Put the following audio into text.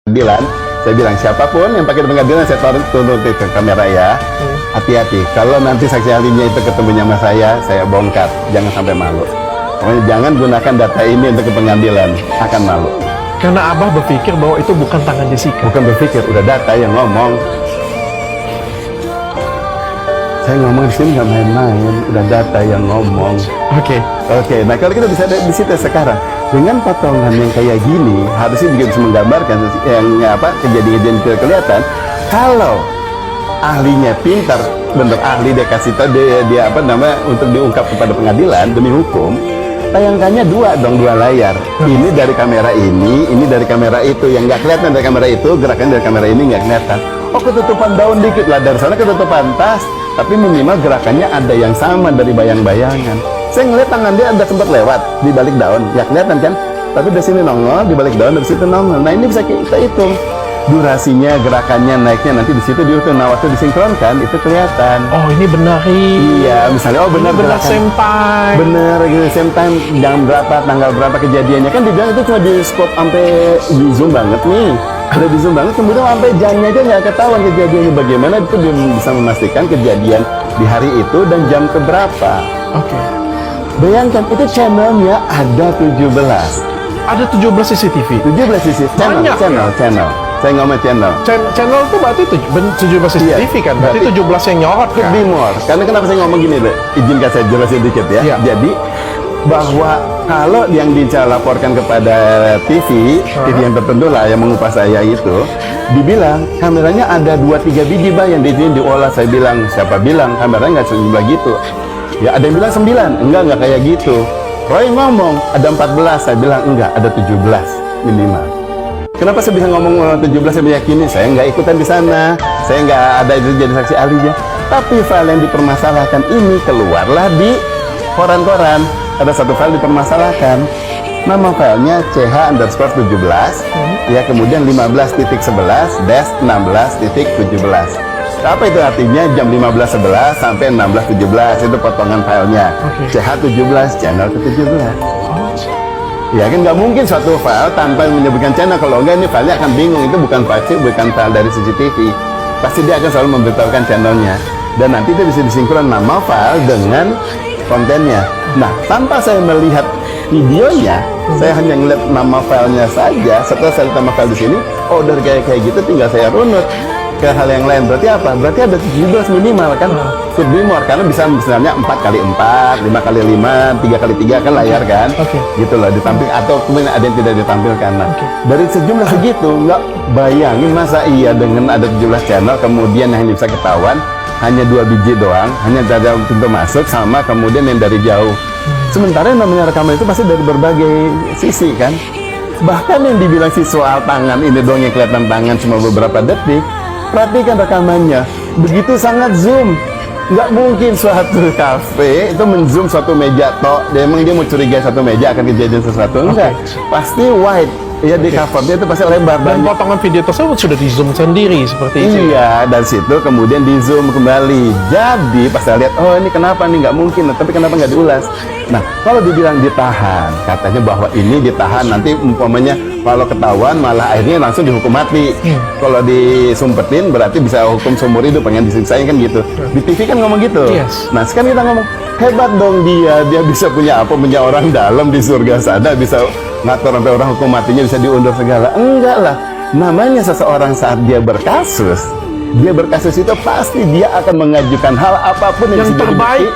pengadilan, saya bilang siapapun yang pakai di pengadilan saya tuntut ke kamera ya. Hati-hati, kalau nanti saksi ahlinya itu ketemunya sama saya bongkar, jangan sampai malu. Pokoknya jangan gunakan data ini untuk ke pengadilan, akan malu. Karena Abah berpikir bahwa itu bukan tangan Jessica. Bukan berpikir, udah data yang ngomong. Saya ngomong di sini nggak main-main, udah data yang ngomong. Oke. Oke, nah kalau kita bisa di situ sekarang dengan potongan yang kayak gini, harusnya juga bisa menggambarkan yang kejadian-kejadian tidak kelihatan. Kalau ahlinya pintar, bener ahli dia kasih tahu dia untuk diungkap kepada pengadilan demi hukum, tayangkannya dua layar. Ini dari kamera ini dari kamera itu. Yang nggak kelihatan dari kamera itu, gerakan dari kamera ini nggak kelihatan. Oh, ketutupan daun dikit lah, dari sana ketutupan tas, tapi minimal gerakannya ada yang sama dari bayang-bayangan. Saya ngeliat tangan dia ada sempat lewat di balik daun, ya kelihatan kan? Tapi dari sini nongol, di balik daun, dari situ nongol. Nah ini bisa kita hitung durasinya, gerakannya, naiknya, nanti di situ dihitung. Nah waktu disinkronkan itu kelihatan. Oh ini benar. Iya, misalnya benar benar same time. Bener gitu, same time, jam berapa, tanggal berapa kejadiannya, kan dibilang itu cuma di scope sampai di zoom banget nih. Udah di zoom banget, kemudian sampai jamnya aja nggak ketahuan kejadiannya bagaimana, itu dia bisa memastikan kejadian di hari itu dan jam keberapa. Oke. Bayangkan itu channelnya ada 17. Ada 17 CCTV. 17 sisi channel. Saya ngomong channel. Channel itu berarti 17 CCTV kan? Berarti 17 yang nyorot kan? Lebih more. Karena kenapa saya ngomong gini, izinkan saya jelasin dikit ya. Iya. Jadi bahwa kalau yang laporkan kepada TV yang tertentu lah yang mengupas saya itu, dibilang kameranya ada 2-3 biji yang di sini diolah. Saya bilang, siapa bilang kameranya nggak sejumlah gitu? Ya ada yang bilang 9, enggak kayak gitu. Roy ngomong ada 14, saya bilang enggak, ada 17 minimal. Kenapa saya bisa ngomong 17? Saya meyakini saya nggak ikutan di sana, saya nggak ada itu jadi saksi ahlinya. Tapi file yang dipermasalahkan ini keluarlah di koran-koran. Ada satu file dipermasalahkan, nama filenya ch_17, ya kemudian 15.11-16.17. Apa itu artinya? Jam 15.11 sampai 16.17 itu potongan filenya. CH17 channel ke-17. Ya kan nggak mungkin suatu file tanpa menyebutkan channel. Kalau enggak ini filenya akan bingung. Itu bukan file dari CCTV. Pasti dia akan selalu memberitahukan channelnya. Dan nanti itu bisa disinkron nama file dengan kontennya. Nah, tanpa saya melihat videonya, saya hanya ngeliat nama filenya saja. Setelah saya lihat nama file di sini, oh dari kayak gitu tinggal saya runut ke hal yang lain. Berarti apa? Berarti ada 17 minimal kan? Could be more, karena bisa misalnya 4x4, 5x5, 3x3 kan layar kan? Gitu loh ditampil, atau kemudian ada yang tidak ditampilkan. Nah, dari sejumlah segitu, nggak bayangin masa iya dengan ada 17 channel, kemudian yang bisa ketahuan hanya 2 biji doang, hanya ada pintu masuk sama kemudian yang dari jauh. Sementara yang namanya rekaman itu pasti dari berbagai sisi kan? Bahkan yang dibilang si soal tangan ini doang yang kelihatan tangan cuma beberapa detik, perhatikan rekamannya, begitu sangat zoom. Nggak mungkin suatu kafe itu menzoom suatu meja tok. Emang dia mau curiga satu meja akan kejadian sesuatu? Enggak, pasti wide. Ya di covernya itu pasti lebar. Dan potongan video tersebut sudah di zoom sendiri seperti itu. Iya, dan situ kemudian di zoom kembali. Jadi pas saya lihat, oh ini kenapa nih, nggak mungkin, tapi kenapa nggak diulas? Nah, kalau dibilang ditahan, katanya bahwa ini ditahan, nanti umpamanya kalau ketahuan malah akhirnya langsung dihukum mati. Kalau disumpetin berarti bisa hukum seumur hidup, pengen disiksain kan gitu. Di TV kan ngomong gitu. Nah sekarang kita ngomong, hebat dong dia bisa punya apa, punya orang dalam di surga sana, bisa ngatur sampai orang hukum matinya, bisa diundur segala. Enggak lah, namanya seseorang saat dia berkasus itu pasti dia akan mengajukan hal apapun yang terbaik.